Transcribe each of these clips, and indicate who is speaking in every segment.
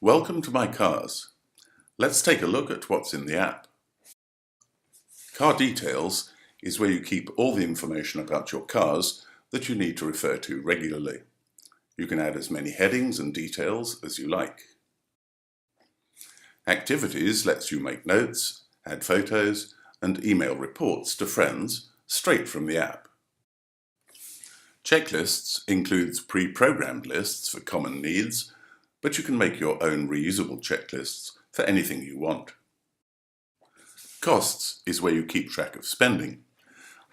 Speaker 1: Welcome to My Cars. Let's take a look at what's in the app. Car Details is where you keep all the information about your cars that you need to refer to regularly. You can add as many headings and details as you like. Activities lets you make notes, add photos, and email reports to friends straight from the app. Checklists includes pre-programmed lists for common needs, but you can make your own reusable checklists for anything you want. Costs is where you keep track of spending.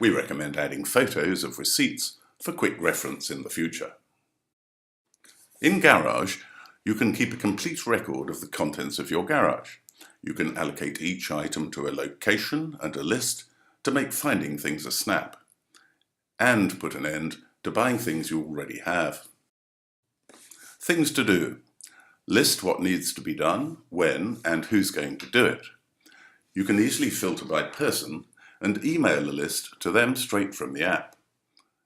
Speaker 1: We recommend adding photos of receipts for quick reference in the future. In Garage, you can keep a complete record of the contents of your garage. You can allocate each item to a location and a list to make finding things a snap, and put an end to buying things you already have. Things to do. List what needs to be done, when, and who's going to do it. You can easily filter by person and email a list to them straight from the app.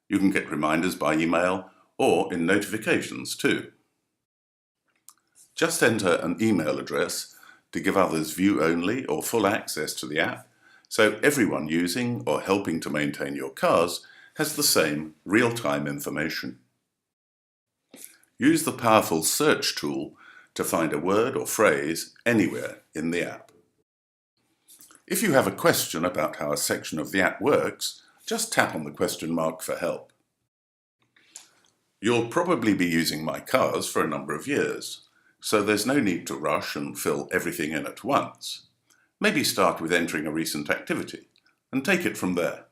Speaker 1: You can get reminders by email or in notifications too. Just enter an email address to give others view-only or full access to the app, so everyone using or helping to maintain your cars has the same real-time information. Use the powerful search tool to find a word or phrase anywhere in the app. If you have a question about how a section of the app works, just tap on the question mark for help. You'll probably be using My Cars for a number of years, so there's no need to rush and fill everything in at once. Maybe start with entering a recent activity and take it from there.